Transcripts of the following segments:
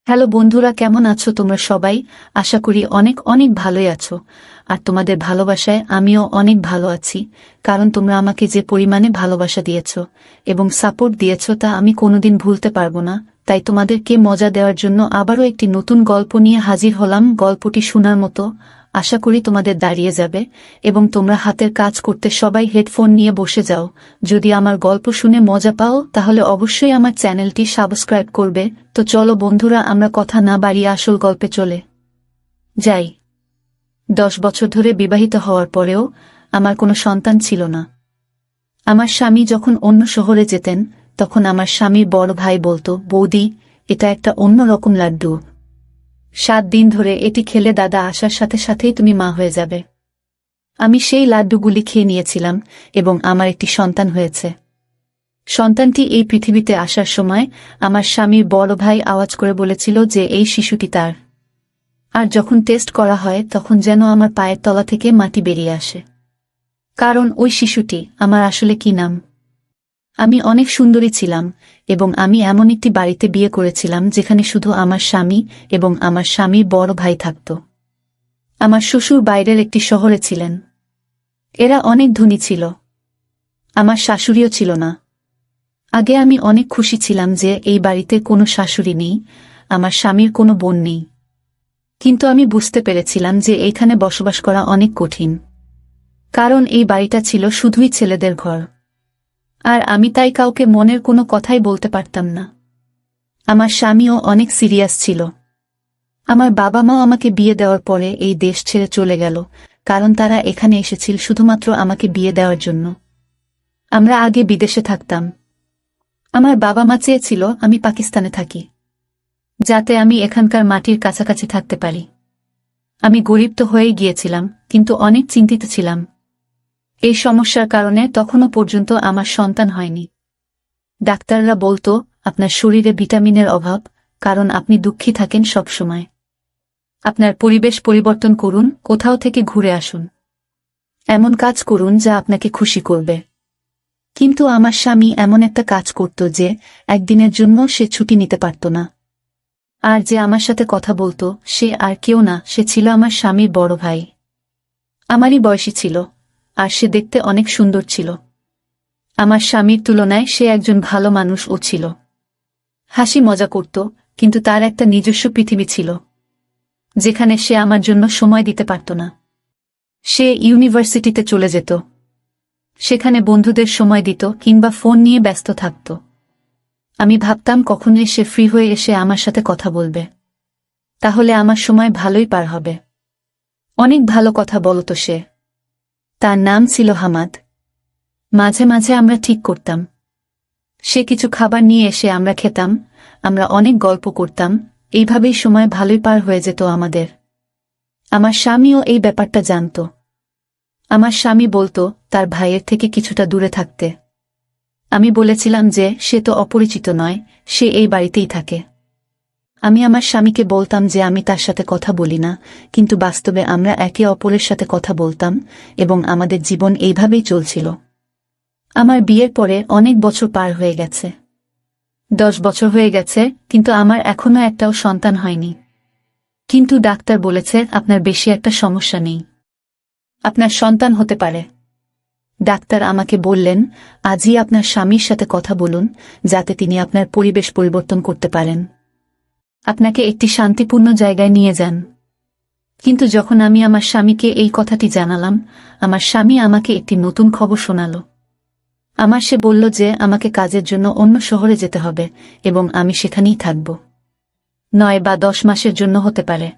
Hello বন্ধুরা, কেমন আছো তোমরা সবাই? আশা করি অনেক অনেক ভালোই আছো। আর তোমাদের ভালোবাসায় আমিও অনেক ভালো আছি, কারণ তোমরা আমাকে যে পরিমাণে ভালোবাসা দিয়েছো এবং সাপোর্ট দিয়েছো তা আমি কোনোদিন ভুলতে পারবো না। তাই তোমাদেরকে মজা দেওয়ার জন্য আবারও একটি নতুন গল্প নিয়ে হাজির হলাম। গল্পটি শোনার মতো, আশা করি তোমাদের দাঁড়িয়ে যাবে এবং তোমরা হাতের কাজ করতে সবাই হেডফোন নিয়ে বসে যাও। যদি আমার গল্প শুনে মজা পাও তাহলে অবশ্যই আমার চ্যানেলটি সাবস্ক্রাইব করবে। তো চলো বন্ধুরা, আমরা কথা না বাড়িয়ে আসল গল্পে চলে যাই। 10 বছর ধরে বিবাহিত হওয়ার পরেও আমার কোনো সন্তান ছিল না। আমার স্বামী যখন অন্য শহরে যেতেন তখন আমার স্বামীর বড় ভাই বলতো, বৌদি, এটা একটা অন্যরকম লাড্ডু। 7 দিন ধরে এটি খেলে দাদা আসার সাথে সাথেই তুমি মা হয়ে যাবে। আমি সেই লাড্ডুগুলি খেয়ে নিয়েছিলাম এবং আমার একটি সন্তান হয়েছে। সন্তানটি এই পৃথিবীতে আসার সময় আমার স্বামীর বড় ভাই আওয়াজ করে বলেছিল যে এই শিশুটি তার। আর যখন টেস্ট করা হয় তখন যেন আমার পায়ের তলা থেকে মাটি বেরিয়ে আসে, কারণ ওই শিশুটি আমার আসলে কি নাম। আমি অনেক সুন্দরী ছিলাম এবং আমি এমন একটি বাড়িতে বিয়ে করেছিলাম যেখানে শুধু আমার স্বামী এবং আমার স্বামীর বড় ভাই থাকত। আমার শ্বশুর বাইরের একটি শহরে ছিলেন। এরা অনেক ধনী ছিল। আমার শাশুড়িও ছিল না। আগে আমি অনেক খুশি ছিলাম যে এই বাড়িতে কোনো শাশুড়ি নেই, আমার স্বামীর কোনো বোন নেই। কিন্তু আমি বুঝতে পেরেছিলাম যে এইখানে বসবাস করা অনেক কঠিন, কারণ এই বাড়িটা ছিল শুধুই ছেলেদের ঘর। আর আমি তাই কাউকে মনের কোনো কথাই বলতে পারতাম না। আমার স্বামীও অনেক সিরিয়াস ছিল। আমার বাবা মাও আমাকে বিয়ে দেওয়ার পরে এই দেশ ছেড়ে চলে গেল, কারণ তারা এখানে এসেছিল শুধুমাত্র আমাকে বিয়ে দেওয়ার জন্য। আমরা আগে বিদেশে থাকতাম। আমার বাবা মা চেয়েছিল আমি পাকিস্তানে থাকি, যাতে আমি এখানকার মাটির কাছাকাছি থাকতে পারি। আমি গরিব তো হয়েই গিয়েছিলাম, কিন্তু অনেক চিন্তিত ছিলাম। এই সমস্যার কারণে তখনও পর্যন্ত আমার সন্তান হয়নি। ডাক্তাররা বলতো, আপনার শরীরে ভিটামিনের অভাব, কারণ আপনি দুঃখী থাকেন সব সময়। আপনার পরিবেশ পরিবর্তন করুন, কোথাও থেকে ঘুরে আসুন, এমন কাজ করুন যা আপনাকে খুশি করবে। কিন্তু আমার স্বামী এমন একটা কাজ করত যে একদিনের জন্য সে ছুটি নিতে পারত না। আর যে আমার সাথে কথা বলতো সে আর কেউ না, সে ছিল আমার স্বামীর বড় ভাই। আমারই বয়সী ছিল, আর সে দেখতে অনেক সুন্দর ছিল। আমার স্বামীর তুলনায় সে একজন ভালো মানুষও ছিল। হাসি মজা করত, কিন্তু তার একটা নিজস্ব পৃথিবী ছিল, যেখানে সে আমার জন্য সময় দিতে পারত না। সে ইউনিভার্সিটিতে চলে যেত, সেখানে বন্ধুদের সময় দিত কিংবা ফোন নিয়ে ব্যস্ত থাকত। আমি ভাবতাম কখনোই সে ফ্রি হয়ে এসে আমার সাথে কথা বলবে, তাহলে আমার সময় ভালোই পার হবে। অনেক ভালো কথা বলতো সে। তার নাম ছিল হামাদ। মাঝে মাঝে আমরা ঠিক করতাম, সে কিছু খাবার নিয়ে এসে আমরা খেতাম, আমরা অনেক গল্প করতাম। এইভাবেই সময় ভালোই পার হয়ে যেত আমাদের। আমার স্বামীও এই ব্যাপারটা জানত। আমার স্বামী বলতো তার ভাইয়ের থেকে কিছুটা দূরে থাকতে। আমি বলেছিলাম যে সে তো অপরিচিত নয়, সে এই বাড়িতেই থাকে। আমি আমার স্বামীকে বলতাম যে আমি তার সাথে কথা বলি না, কিন্তু বাস্তবে আমরা একে অপরের সাথে কথা বলতাম এবং আমাদের জীবন এইভাবেই চলছিল। আমার বিয়ের পরে অনেক বছর পার হয়ে গেছে। 10 বছর হয়ে গেছে, কিন্তু আমার এখনো একটাও সন্তান হয়নি। কিন্তু ডাক্তার বলেছে আপনার বেশি একটা সমস্যা নেই, আপনার সন্তান হতে পারে। ডাক্তার আমাকে বললেন, আজই আপনার স্বামীর সাথে কথা বলুন, যাতে তিনি আপনার পরিবেশ পরিবর্তন করতে পারেন, আপনাকে একটি শান্তিপূর্ণ জায়গায় নিয়ে যান। কিন্তু যখন আমি আমার স্বামীকে এই কথাটি জানালাম, আমার স্বামী আমাকে একটি নতুন খবর শোনাল। সে বলল যে আমাকে কাজের জন্য অন্য শহরে যেতে হবে এবং আমি সেখানেই থাকব। 9 বা 10 মাসের জন্য হতে পারে।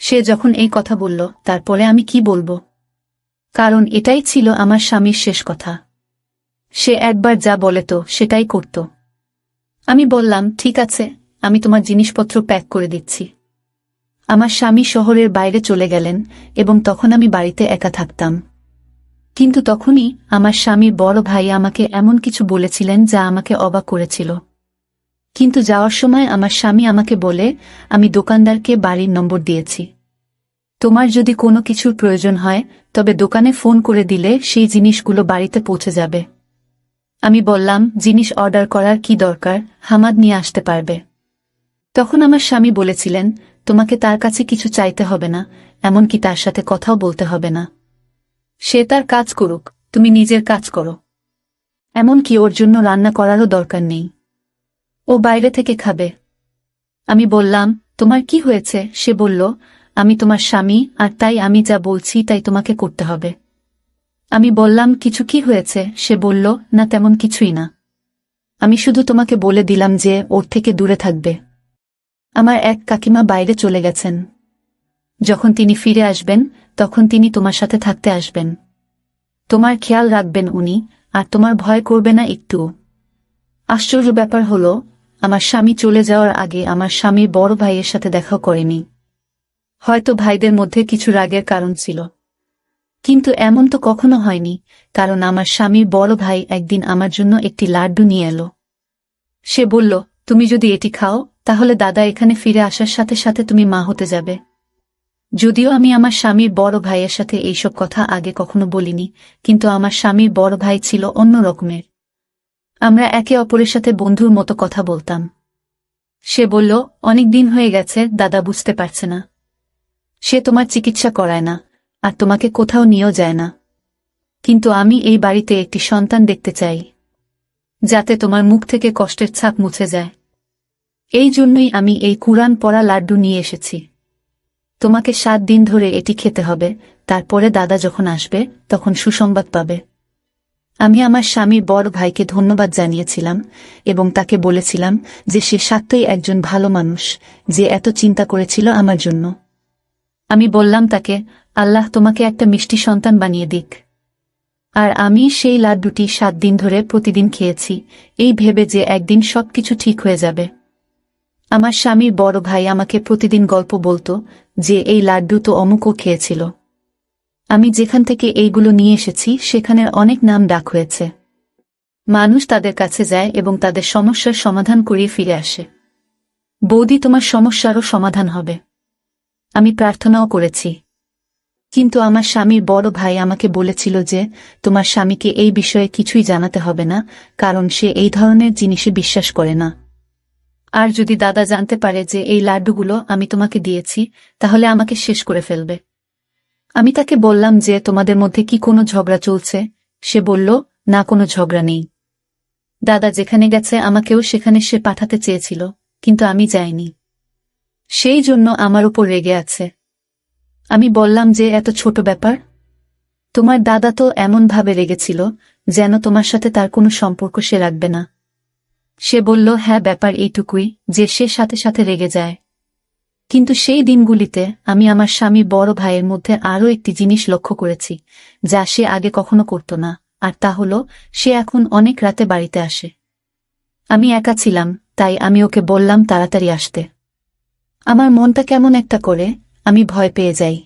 সে যখন এই কথা বলল, তারপরে আমি কি বলবো, কারণ এটাই ছিল আমার স্বামীর শেষ কথা। সে একবার যা বলে তো সেটাই করত। আমি বললাম, ঠিক আছে, আমি তোমার জিনিসপত্র প্যাক করে দিচ্ছি। আমার স্বামী শহরের বাইরে চলে গেলেন এবং তখন আমি বাড়িতে একা থাকতাম। কিন্তু তখনই আমার স্বামীর বড় ভাই আমাকে এমন কিছু বলেছিলেন যা আমাকে অবাক করেছিল। কিন্তু যাওয়ার সময় আমার স্বামী আমাকে বলে, আমি দোকানদারকে বাড়ির নম্বর দিয়েছি। তোমার যদি কোনো কিছুর প্রয়োজন হয় তবে দোকানে ফোন করে দিলে সেই জিনিসগুলো বাড়িতে পৌঁছে যাবে। আমি বললাম, জিনিস অর্ডার করার কি দরকার, হামাদ নিয়ে আসতে পারবে। তখন আমার স্বামী বলেছিলেন, তোমাকে তার কাছে কিছু চাইতে হবে না, এমনকি তার সাথে কথাও বলতে হবে না। সে তার কাজ করুক, তুমি নিজের কাজ করো। এমনকি ওর জন্য রান্না করারও দরকার নেই, ও বাইরে থেকে খাবে। আমি বললাম, তোমার কি হয়েছে? সে বলল, আমি তোমার স্বামী, আর তাই আমি যা বলছি তাই তোমাকে করতে হবে। আমি বললাম, কিছু কি হয়েছে? সে বলল, না তেমন কিছুই না, আমি শুধু তোমাকে বলে দিলাম যে ওর থেকে দূরে থাকবে। আমার এক কাকিমা বাইরে চলে গেছেন, যখন তিনি ফিরে আসবেন তখন তিনি তোমার সাথে থাকতে আসবেন। তোমার খেয়াল রাখবেন উনি, আর তোমার ভয় করবে না একটু। আশ্চর্য ব্যাপার হলো, আমার স্বামী চলে যাওয়ার আগে আমার স্বামীর বড় ভাইয়ের সাথে দেখা করেনি। হয়তো ভাইদের মধ্যে কিছু রাগের কারণ ছিল, কিন্তু এমন তো কখনো হয়নি, কারণ আমার স্বামীর বড় ভাই একদিন আমার জন্য একটি লাড্ডু নিয়ে এলো। সে বলল, তুমি যদি এটি খাও তাহলে দাদা এখানে ফিরে আসার সাথে সাথে তুমি মা হতে যাবে। যদিও আমি আমার স্বামীর বড় ভাইয়ের সাথে এইসব কথা আগে কখনো বলিনি, কিন্তু আমার স্বামীর বড় ভাই ছিল অন্য রকমের। আমরা একে অপরের সাথে বন্ধুর মতো কথা বলতাম। সে বলল, অনেক দিন হয়ে গেছে, দাদা বুঝতে পারছে না। সে তোমার চিকিৎসা করায় না, আর তোমাকে কোথাও নিয়েও যায় না। কিন্তু আমি এই বাড়িতে একটি সন্তান দেখতে চাই, যাতে তোমার মুখ থেকে কষ্টের ছাপ মুছে যায়। এই জন্যই আমি এই কুরআন পড়া লাড্ডু নিয়ে এসেছি। তোমাকে 7 দিন ধরে এটি খেতে হবে, তারপরে দাদা যখন আসবে তখন সুসংবাদ পাবে। আমি আমার স্বামীর বড় ভাইকে ধন্যবাদ জানিয়েছিলাম এবং তাকে বলেছিলাম যে সে সত্যই একজন ভালো মানুষ, যে এত চিন্তা করেছিল আমার জন্য। আমি বললাম তাকে, আল্লাহ তোমাকে একটা মিষ্টি সন্তান বানিয়ে দিক। আর আমি সেই লাড্ডুটি 7 দিন ধরে প্রতিদিন খেয়েছি, এই ভেবে যে একদিন সবকিছু ঠিক হয়ে যাবে। আমার স্বামীর বড় ভাই আমাকে প্রতিদিন গল্প বলতো যে এই লাড্ডু তো অমুকও খেয়েছিল। আমি যেখান থেকে এইগুলো নিয়ে এসেছি সেখানের অনেক নাম ডাক হয়েছে। মানুষ তাদের কাছে যায় এবং তাদের সমস্যার সমাধান করিয়ে ফিরে আসে। বৌদি, তোমার সমস্যারও সমাধান হবে। আমি প্রার্থনাও করেছি, কিন্তু আমার স্বামীর বড় ভাই আমাকে বলেছিল যে তোমার স্বামীকে এই বিষয়ে কিছুই জানাতে হবে না, কারণ সে এই ধরনের জিনিসে বিশ্বাস করে না। আর যদি দাদা জানতে পারে যে এই লাড্ডুগুলো আমি তোমাকে দিয়েছি, তাহলে আমাকে শেষ করে ফেলবে। আমি তাকে বললাম যে তোমাদের মধ্যে কি কোনো ঝগড়া চলছে? সে বলল, না, কোনো ঝগড়া নেই। দাদা যেখানে গেছে আমাকেও সেখানে সে পাঠাতে চেয়েছিল, কিন্তু আমি যাইনি। সেই জন্য আমার উপর রেগে আছে। আমি বললাম যে এত ছোট ব্যাপার। তোমার দাদা তো এমনভাবে রেগেছিল যেন তোমার সাথে তার কোনো সম্পর্ক সে রাখবে না। সে বলল, হ্যাঁ, ব্যাপার এইটুকুই যে সে সাথে সাথে রেগে যায়। কিন্তু সেই দিনগুলিতে আমি আমার স্বামী বড় ভাইয়ের মধ্যে আরও একটি জিনিস লক্ষ্য করেছি, যা সে আগে কখনো করত না, আর তা হল সে এখন অনেক রাতে বাড়িতে আসে। আমি একা ছিলাম, তাই আমি ওকে বললাম তাড়াতাড়ি আসতে। আমার মনটা কেমন একটা করে, আমি ভয় পেয়ে যাই।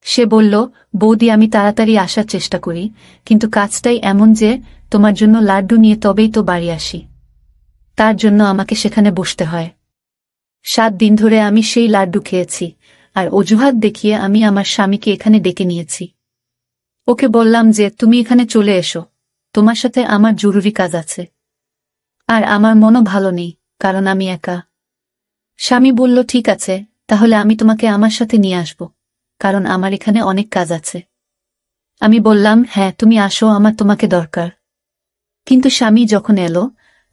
সে বলল, বৌদি, আমি তাড়াতাড়ি আসার চেষ্টা করি, কিন্তু কাজটাই এমন যে তোমার জন্য লাড্ডু নিয়ে তবেই তো বাড়ি আসি। তার জন্য আমাকে সেখানে বসতে হয়। 7 দিন ধরে আমি সেই লাড্ডু খেয়েছি, আর অজুহাত দেখিয়ে আমি আমার স্বামীকে এখানে ডেকে নিয়েছি। ওকে বললাম যে তুমি এখানে চলে এসো, তোমার সাথে আমার জরুরি কাজ আছে। আর আমার মনও ভালো নেই, কারণ আমি একা। স্বামী বলল, ঠিক আছে, তাহলে আমি তোমাকে আমার সাথে নিয়ে আসব, কারণ আমার এখানে অনেক কাজ আছে। আমি বললাম, হ্যাঁ, তুমি আসো, আমার তোমাকে দরকার। কিন্তু স্বামী যখন এলো,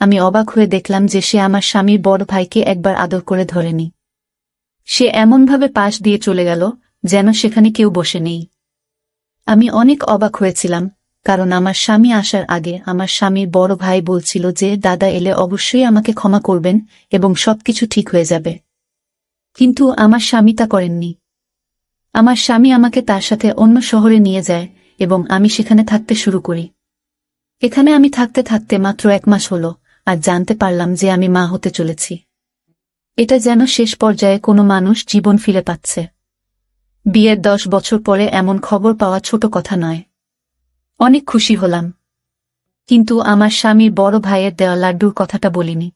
আমি অবাক হয়ে দেখলাম যে সে আমার স্বামীর বড় ভাইকে একবার আদর করে ধরেনি। সে এমনভাবে পাশ দিয়ে চলে গেল যেন সেখানে কেউ বসে নেই। আমি অনেক অবাক হয়েছিলাম, কারণ আমার স্বামী আসার আগে আমার স্বামীর বড় ভাই বলছিল যে দাদা এলে অবশ্যই আমাকে ক্ষমা করবেন এবং সবকিছু ঠিক হয়ে যাবে। কিন্তু আমার স্বামী তা করেননি। আমার স্বামী আমাকে তার সাথে অন্য শহরে নিয়ে যায় এবং আমি সেখানে থাকতে শুরু করি। এখানে আমি থাকতে থাকতে মাত্র 1 মাস হলো, আর জানতে পারলাম যে আমি মা হতে চলেছি। এটা যেন শেষ পর্যায়ে কোনো মানুষ জীবন ফিরে পাচ্ছে। বিয়ের 10 বছর পরে এমন খবর পাওয়া ছোট কথা নয়। অনেক খুশি হলাম, কিন্তু আমার স্বামীর বড় ভাইয়ের দেওয়া লাড্ডুর কথাটা বলিনি।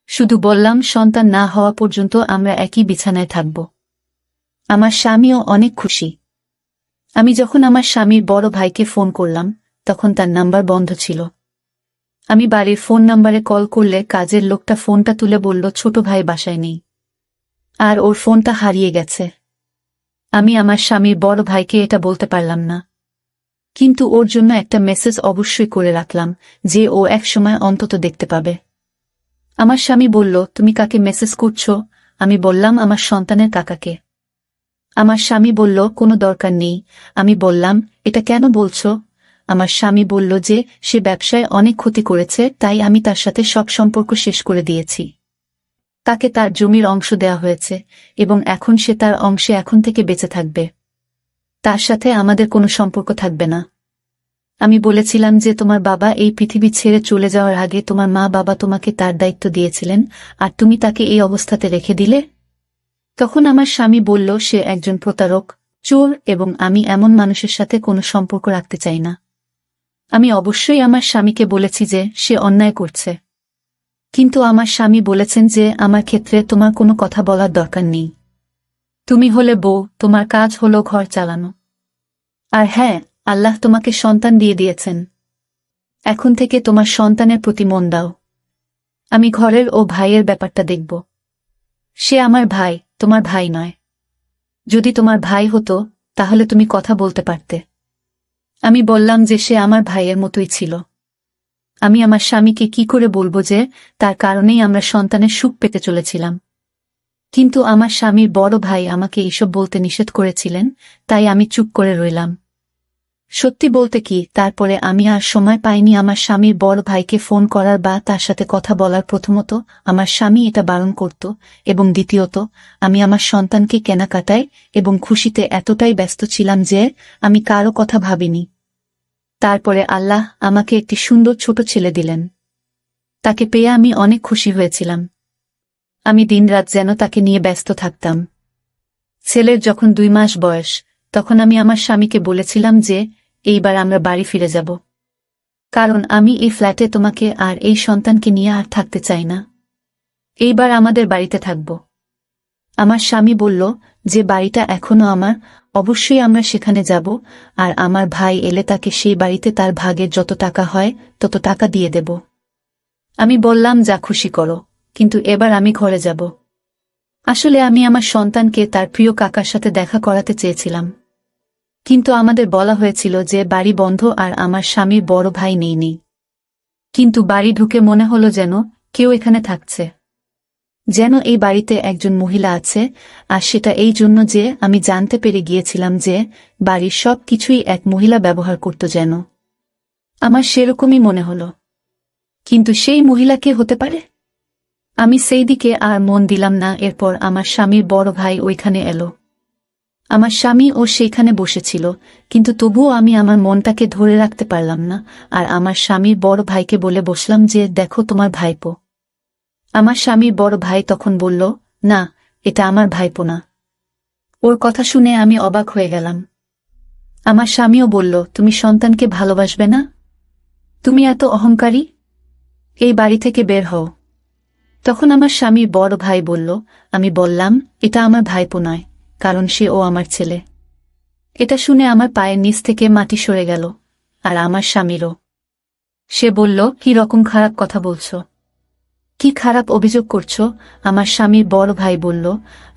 শুধু বললাম সন্তান না হওয়া পর্যন্ত আমরা একই বিছানায় থাকব। আমার স্বামীও অনেক খুশি। আমি যখন আমার স্বামীর বড় ভাইকে ফোন করলাম, তখন তার নাম্বার বন্ধ ছিল। আমি বাড়ির ফোন নাম্বারে কল করলে কাজের লোকটা ফোনটা তুলে বলল ছোট ভাই বাসায় নেই, আর ওর ফোনটা হারিয়ে গেছে। আমি আমার স্বামীর বড় ভাইকে এটা বলতে পারলাম না, কিন্তু ওর জন্য একটা মেসেজ অবশ্যই করে রাখলাম যে ও এক সময় অন্তত দেখতে পাবে। আমার স্বামী বলল, তুমি কাকে মেসেজ করছো? আমি বললাম, আমার সন্তানের কাকাকে। আমার স্বামী বলল, কোনো দরকার নেই। আমি বললাম, এটা কেন বলছো? আমার স্বামী বলল যে সে ব্যবসায় অনেক ক্ষতি করেছে, তাই আমি তার সাথে সব সম্পর্ক শেষ করে দিয়েছি। তাকে তার জমির অংশ দেয়া হয়েছে এবং এখন সে তার অংশে এখন থেকে বেঁচে থাকবে। তার সাথে আমাদের কোনো সম্পর্ক থাকবে না। আমি বলেছিলাম যে তোমার বাবা এই পৃথিবী ছেড়ে চলে যাওয়ার আগে তোমার মা বাবা তোমাকে তার দায়িত্ব দিয়েছিলেন, আর তুমি তাকে এই অবস্থাতে রেখে দিলে। তখন আমার স্বামী বলল, সে একজন প্রতারক, চোর, এবং আমি এমন মানুষের সাথে কোনো সম্পর্ক রাখতে চাই না। আমি অবশ্যই আমার স্বামীকে বলেছি যে সে অন্যায় করছে, কিন্তু আমার স্বামী বলেছেন যে আমার ক্ষেত্রে তোমার কোনো কথা বলার দরকার নেই। তুমি হলে বউ, তোমার কাজ হলো ঘর চালানো। আর হ্যাঁ, আল্লাহ তোমাকে সন্তান দিয়ে দিয়েছেন, এখন থেকে তোমার সন্তানের প্রতি মন দাও। আমি ঘরের ও ভাইয়ের ব্যাপারটা দেখব। সে আমার ভাই, তোমার ভাই নয়। যদি তোমার ভাই হতো তাহলে তুমি কথা বলতে পারতে। আমি বললাম যে সে আমার ভাইয়ের মতোই ছিল। আমি আমার স্বামীকে কি করে বলবো যে তার কারণেই আমরা সন্তানের সুখ পেতে চলেছিলাম? কিন্তু আমার স্বামীর বড় ভাই আমাকে এসব বলতে নিষেধ করেছিলেন, তাই আমি চুপ করে রইলাম। সত্যি বলতে কি, তারপরে আমি আর সময় পাইনি আমার স্বামীর বড় ভাইকে ফোন করার বা তার সাথে কথা বলার। প্রথমত আমার স্বামী এটা বারণ করত, এবং দ্বিতীয়ত আমি আমার সন্তানকে কেনাকাটায় এবং খুশিতে এতটাই ব্যস্ত ছিলাম যে আমি কারো কথা ভাবিনি। তারপরে আল্লাহ আমাকে একটি সুন্দর ছোট ছেলে দিলেন। তাকে পেয়ে আমি অনেক খুশি হয়েছিলাম। আমি দিনরাত যেন তাকে নিয়ে ব্যস্ত থাকতাম। ছেলের যখন 2 মাস বয়স, তখন আমি আমার স্বামীকে বলেছিলাম যে এইবার আমরা বাড়ি ফিরে যাব, কারণ আমি এই ফ্ল্যাটে তোমাকে আর এই সন্তানকে নিয়ে আর থাকতে চাই না। এইবার আমাদের বাড়িতে থাকব। আমার স্বামী বলল যে বাড়িটা এখনো আমার, অবশ্যই আমরা সেখানে যাব, আর আমার ভাই এলে তাকে সেই বাড়িতে তার ভাগের যত টাকা হয় তত টাকা দিয়ে দেব। আমি বললাম, যা খুশি করো, কিন্তু এবার আমি ঘরে যাব। আসলে আমি আমার সন্তানকে তার প্রিয় কাকার সাথে দেখা করাতে চেয়েছিলাম, কিন্তু আমাদের বলা হয়েছিল যে বাড়ি বন্ধ আর আমার স্বামীর বড় ভাই নেই। কিন্তু বাড়ি ঢুকে মনে হলো যেন কেউ এখানে থাকছে, যেন এই বাড়িতে একজন মহিলা আছে, আর সেটা এই জন্য যে আমি জানতে পেরে গিয়েছিলাম যে বাড়ির সব কিছুই এক মহিলা ব্যবহার করত। যেন আমার সেরকমই মনে হলো, কিন্তু সেই মহিলা কে হতে পারে? আমি সেই দিকে আর মন দিলাম না। এরপর আমার স্বামীর বড় ভাই ওইখানে এলো। আমার স্বামী ও সেইখানে বসেছিল, কিন্তু তবুও আমি আমার মনটাকে ধরে রাখতে পারলাম না, আর আমার স্বামীর বড় ভাইকে বলে বসলাম যে দেখো তোমার ভাইপো। আমার স্বামীর বড় ভাই তখন বলল, না, এটা আমার ভাইপো না। ওর কথা শুনে আমি অবাক হয়ে গেলাম। আমার স্বামীও বলল, তুমি সন্তানকে ভালোবাসবে না? তুমি এত অহংকারী, এই বাড়ি থেকে বের হও। তখন আমার স্বামীর বড় ভাই বলল, আমি বললাম, এটা আমার ভাইপো নয়, কারণ সে ও আমার ছেলে। এটা শুনে আমার পায়ের নিচ থেকে মাটি সরে গেল, আর আমার স্বামীরও। সে বলল, কি রকম খারাপ কথা বলছ? কি খারাপ অভিযোগ করছো? আমার স্বামীর বড় ভাই বলল,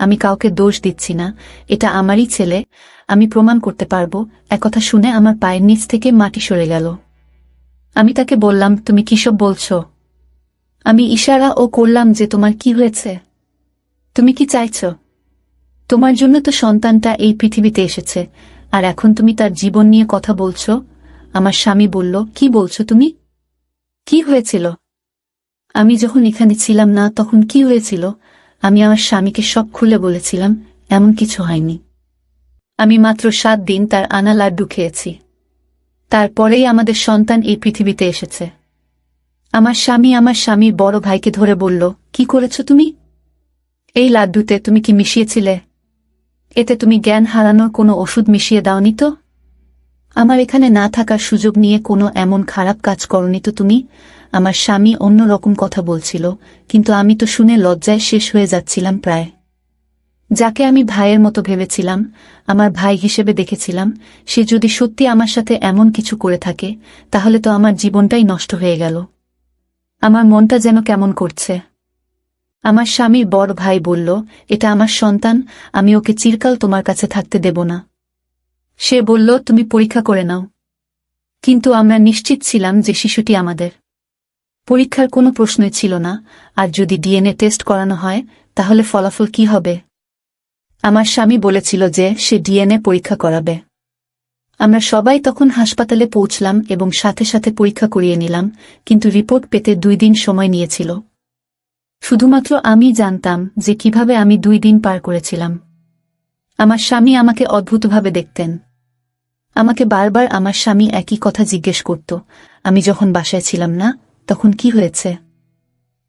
আমি কাউকে দোষ দিচ্ছি না, এটা আমারই ছেলে, আমি প্রমাণ করতে পারবো। একথা শুনে আমার পায়ের নিচ থেকে মাটি সরে গেল। আমি তাকে বললাম, তুমি কিসব বলছো? আমি ইশারা ও করলাম যে তোমার কি হয়েছে, তুমি কি চাইছ? তোমার জন্য তো সন্তানটা এই পৃথিবীতে এসেছে, আর এখন তুমি তার জীবন নিয়ে কথা বলছো? আমার স্বামী বলল, কি বলছো তুমি? কি হয়েছিল? আমি যখন এখানে ছিলাম না তখন কি হয়েছিল? আমি আমার স্বামীকে সব খুলে বলেছিলাম। এমন কিছু হয়নি। আমি মাত্র 7 দিন তার আনা লাড্ডু খেয়েছি, তারপরেই আমাদের সন্তান এই পৃথিবীতে এসেছে। আমার স্বামীর বড় ভাইকে ধরে বলল, কি করেছো তুমি? এই লাড্ডুতে তুমি কি মিশিয়েছিলে? এতে তুমি জ্ঞান হারানোর কোনো ওষুধ মিশিয়ে দাওনি তো? আমার এখানে না থাকার সুযোগ নিয়ে কোনো এমন খারাপ কাজ করনি তো তুমি? আমার স্বামী অন্য রকম কথা বলছিল, কিন্তু আমি তো শুনে লজ্জায় শেষ হয়ে যাচ্ছিলাম প্রায়। যাকে আমি ভাইয়ের মতো ভেবেছিলাম, আমার ভাই হিসেবে দেখেছিলাম, সে যদি সত্যি আমার সাথে এমন কিছু করে থাকে, তাহলে তো আমার জীবনটাই নষ্ট হয়ে গেল। আমার মনটা যেন কেমন করছে। আমার স্বামীর বড় ভাই বলল, এটা আমার সন্তান, আমি ওকে চিরকাল তোমার কাছে থাকতে দেব না। সে বলল, তুমি পরীক্ষা করে নাও। কিন্তু আমরা নিশ্চিত ছিলাম যে শিশুটি আমাদের। পরীক্ষার কোনো প্রশ্নই ছিল না, আর যদি ডিএনএ টেস্ট করানো হয় তাহলে ফলাফল কি হবে? আমার স্বামী বলেছিল যে সে ডিএনএ পরীক্ষা করাবে। আমরা সবাই তখন হাসপাতালে পৌঁছলাম এবং সাথে সাথে পরীক্ষা করিয়ে নিলাম, কিন্তু রিপোর্ট পেতে 2 দিন সময় নিয়েছিল। শুধুমাত্র আমি জানতাম যে কিভাবে আমি 2 দিন পার করেছিলাম। আমার স্বামী আমাকে অদ্ভুতভাবে দেখতেন। আমাকে বারবার আমার স্বামী একই কথা জিজ্ঞেস করত, আমি যখন বাসায় ছিলাম না তখন কি হয়েছে?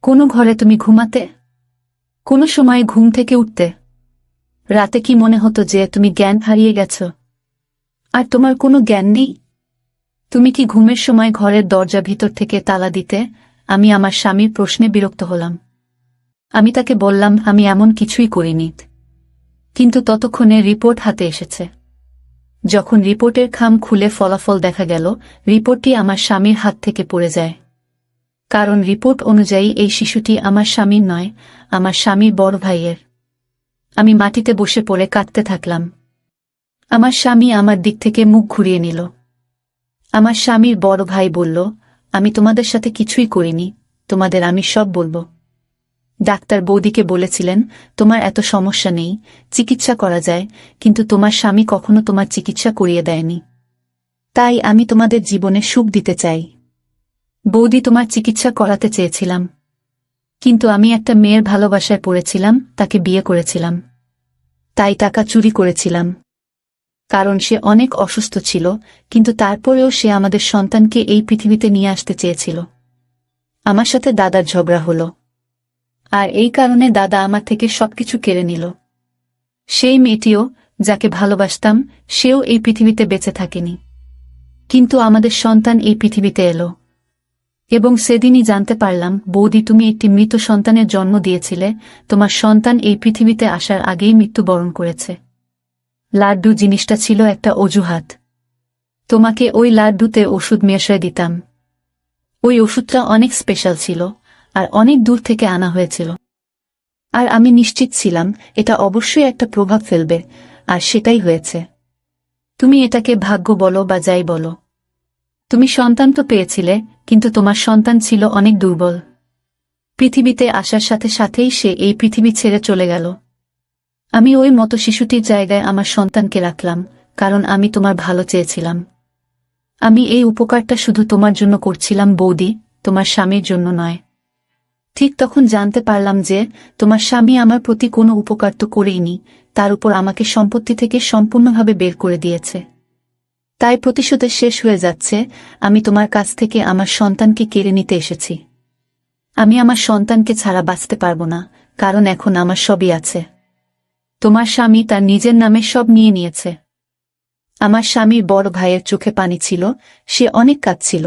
কোনো ঘরে তুমি ঘুমাতে? কোনো সময় ঘুম থেকে উঠতে? রাতে কি মনে হতো যে তুমি জ্ঞান হারিয়ে গেছ? আর তোমার কোনো জ্ঞান নেই? তুমি কি ঘুমের সময় ঘরের দরজা ভিতর থেকে তালা দিতে? আমি আমার স্বামীর প্রশ্নে বিরক্ত হলাম। আমি তাকে বললাম আমি এমন কিছুই করিনি। কিন্তু ততক্ষণে রিপোর্ট হাতে এসেছে। যখন রিপোর্টের খাম খুলে ফলাফল দেখা গেল, রিপোর্টটি আমার স্বামীর হাত থেকে পড়ে যায়। কারণ রিপোর্ট অনুযায়ী এই শিশুটি আমার স্বামীর নয়, আমার স্বামীর বড় ভাইয়ের। আমি মাটিতে বসে পড়ে কাঁদতে থাকলাম। আমার স্বামী আমার দিক থেকে মুখ ঘুরিয়ে নিল। আমার স্বামীর বড় ভাই বলল, আমি তোমাদের সাথে কিছুই করিনি, তোমাদের আমি সব বলবো। ডাক্তার বৌদিকে বলেছিলেন, তোমার এত সমস্যা নেই, চিকিৎসা করা যায়, কিন্তু তোমার স্বামী কখনো তোমার চিকিৎসা করিয়ে দেয়নি। তাই আমি তোমাদের জীবনে সুখ দিতে চাই। বৌদি, তোমার চিকিৎসা করাতে চেয়েছিলাম, কিন্তু আমি একটা মেয়ের ভালোবাসায় পড়েছিলাম, তাকে বিয়ে করেছিলাম। তাই টাকা চুরি করেছিলাম। কারণ সে অনেক অসুস্থ ছিল, কিন্তু তারপরেও সে আমাদের সন্তানকে এই পৃথিবীতে নিয়ে আসতে চেয়েছিল। আমার সাথে দাদার ঝগড়া হলো, আর এই কারণে দাদা আমার থেকে সবকিছু কেড়ে নিল। সেই মেয়েটিও, যাকে ভালোবাসতাম, সেও এই পৃথিবীতে বেঁচে থাকেনি। কিন্তু আমাদের সন্তান এই পৃথিবীতে এলো। এবং সেদিনই জানতে পারলাম, বৌদি, তুমি একটি মৃত সন্তানের জন্ম দিয়েছিলে, তোমার সন্তান এই পৃথিবীতে আসার আগেই মৃত্যুবরণ করেছে। লাড্ডু জিনিসটা ছিল একটা অজুহাত। তোমাকে ওই লাড্ডুতে ওষুধ মিশিয়ে দিতাম। ওই ওষুধটা অনেক স্পেশাল ছিল, আর অনেক দূর থেকে আনা হয়েছিল। আর আমি নিশ্চিত ছিলাম এটা অবশ্যই একটা প্রভাব ফেলবে, আর সেটাই হয়েছে। তুমি এটাকে ভাগ্য বলো বা যাই বলো। তুমি সন্তান তো পেয়েছিলে, কিন্তু তোমার সন্তান ছিল অনেক দুর্বল। পৃথিবীতে আসার সাথে সাথেই সে এই পৃথিবী ছেড়ে চলে গেল। আমি ওই মতো শিশুটির জায়গায় আমার সন্তানকে রাখলাম, কারণ আমি তোমার ভালো চেয়েছিলাম। আমি এই উপকারটা শুধু তোমার জন্য করছিলাম বৌদি, তোমার স্বামীর জন্য নয়। ঠিক তখন জানতে পারলাম যে তোমার স্বামী আমার প্রতি কোনো উপকার তো করেইনি, তার উপর আমাকে সম্পত্তি থেকে সম্পূর্ণভাবে বের করে দিয়েছে। তাই প্রতিশোধের শেষ হয়ে যাচ্ছে, আমি তোমার কাছ থেকে আমার সন্তানকে কেড়ে নিতে এসেছি। আমি আমার সন্তানকে ছাড়া বাঁচতে পারবো না, কারণ এখন আমার সবই আছে। তোমার স্বামী তার নিজের নামে সব নিয়ে নিয়েছে। আমার স্বামীর বড় ভাইয়ের চোখে পানি ছিল, সে অনেক কাঁদছিল।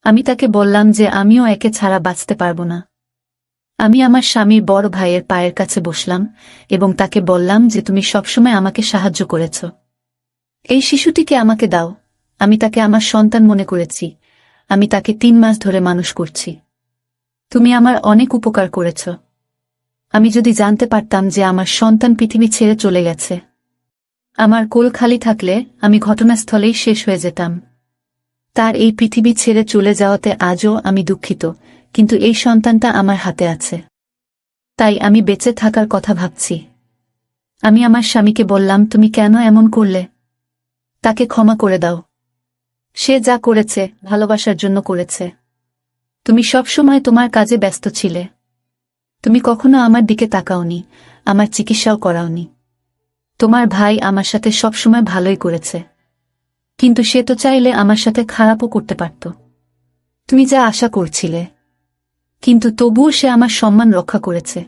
আমি তাকে বললাম যে আমিও একে ছাড়া বাঁচতে পারবো না। আমি আমার স্বামীর বড় ভাইয়ের পায়ের কাছে বসলাম এবং তাকে বললাম যে তুমি সবসময় আমাকে সাহায্য করেছ। এই শিশুটিকে আমাকে দাও, আমি তাকে আমার সন্তান মনে করেছি, আমি তাকে 3 মাস ধরে মানুষ করছি। তুমি আমার অনেক উপকার করেছ। আমি যদি জানতে পারতাম যে আমার সন্তান পৃথিবী ছেড়ে চলে গেছে, আমার কোল খালি থাকলে আমি ঘটনাস্থলেই শেষ হয়ে যেতাম। তার এই পৃথিবী ছেড়ে চলে যাওয়াতে আজও আমি দুঃখিত, কিন্তু এই সন্তানটা আমার হাতে আছে। তাই আমি বেঁচে থাকার কথা ভাবছি। আমি আমার স্বামীকে বললাম, তুমি কেন এমন করলে? তাকে ক্ষমা করে দাও। সে যা করেছে ভালোবাসার জন্য করেছে। তুমি সবসময় তোমার কাজে ব্যস্ত ছিলে। তুমি কখনো আমার দিকে তাকাওনি, আমার চিকিৎসাও করাওনি। তোমার ভাই আমার সাথে সবসময় ভালোই করেছে, কিন্তু সে তো চাইলে আমার সাথে খারাপও করতে পারত। তুমি যা আশা করছিলে, কিন্তু তবুও সে আমার সম্মান রক্ষা করেছে।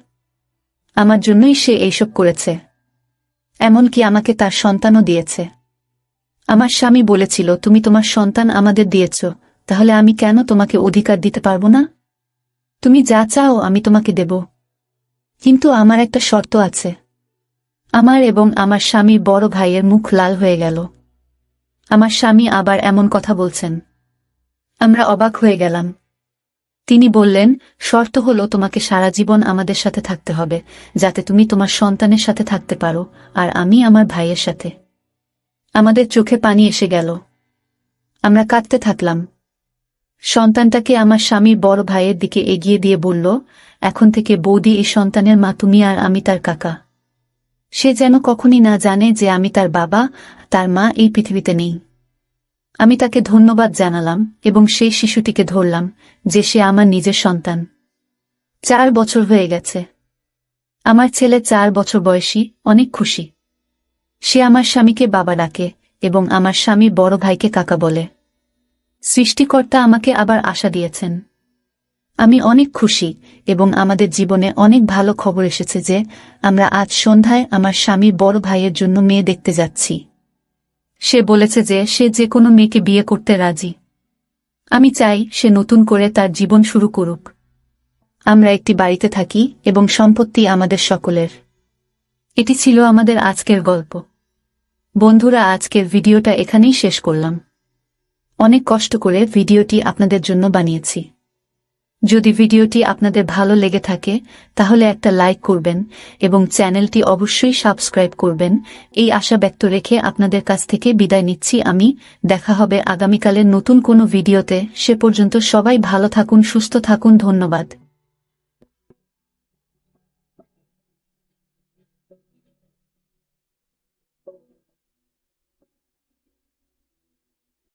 আমার জন্যই সে এইসব করেছে। এমনকি আমাকে তার সন্তানও দিয়েছে। আমার স্বামী বলেছিল, তুমি তোমার সন্তান আমাদের দিয়েছ, তাহলে আমি কেন তোমাকে অধিকার দিতে পারবো না? তুমি যা চাও আমি তোমাকে দেব, কিন্তু আমার একটা শর্ত আছে। আমার এবং আমার স্বামীর বড় ভাইয়ের মুখ লাল হয়ে গেল। আমার স্বামী আবার এমন কথা বলছেন। আমরা অবাক হয়ে গেলাম। তিনি বললেন, শর্ত হলো তোমাকে সারা জীবন আমাদের সাথে থাকতে হবে, যাতে তুমি তোমার সন্তানের সাথে থাকতে পারো, আর আমি আমার ভাইয়ের সাথে। আমাদের চোখে পানি এসে গেল। আমরা কাঁদতে থাকলাম। সন্তানটাকে আমার স্বামীর বড় ভাইয়ের দিকে এগিয়ে দিয়ে বলল, এখন থেকে বৌদি এই সন্তানের মা, তুমি আর আমি তার কাকা। সে যেন কখনই না জানে যে আমি তার বাবা, তার মা এই পৃথিবীতে নেই। আমি তাকে ধন্যবাদ জানালাম এবং সেই শিশুটিকে ধরলাম, যে সে আমার নিজের সন্তান। 4 বছর হয়ে গেছে। আমার ছেলে 4 বছর বয়সী, অনেক খুশি। সে আমার স্বামীকে বাবা ডাকে এবং আমার স্বামী বড় ভাইকে কাকা বলে। সৃষ্টিকর্তা আমাকে আবার আশা দিয়েছেন। আমি অনেক খুশি এবং আমাদের জীবনে অনেক ভালো খবর এসেছে যে আমরা আজ সন্ধ্যায় আমার স্বামীর বড় ভাইয়ের জন্য মেয়ে দেখতে যাচ্ছি। সে বলেছে যে সে যে কোনো মেয়েকে বিয়ে করতে রাজি। আমি চাই সে নতুন করে তার জীবন শুরু করুক। আমরা একটি বাড়িতে থাকি এবং সম্পত্তি আমাদের সকলের। এটি ছিল আমাদের আজকের গল্প। বন্ধুরা, আজকের ভিডিওটা এখানেই শেষ করলাম। অনেক কষ্ট করে ভিডিওটি আপনাদের জন্য বানিয়েছি। যদি ভিডিওটি আপনাদের ভালো লেগে থাকে তাহলে একটা লাইক করবেন এবং চ্যানেলটি অবশ্যই সাবস্ক্রাইব করবেন। এই আশা ব্যক্ত রেখে আপনাদের কাছ থেকে বিদায় নিচ্ছি আমি। দেখা হবে আগামীকালের নতুন কোনো ভিডিওতে। সে পর্যন্ত সবাই ভালো থাকুন, সুস্থ থাকুন। ধন্যবাদ।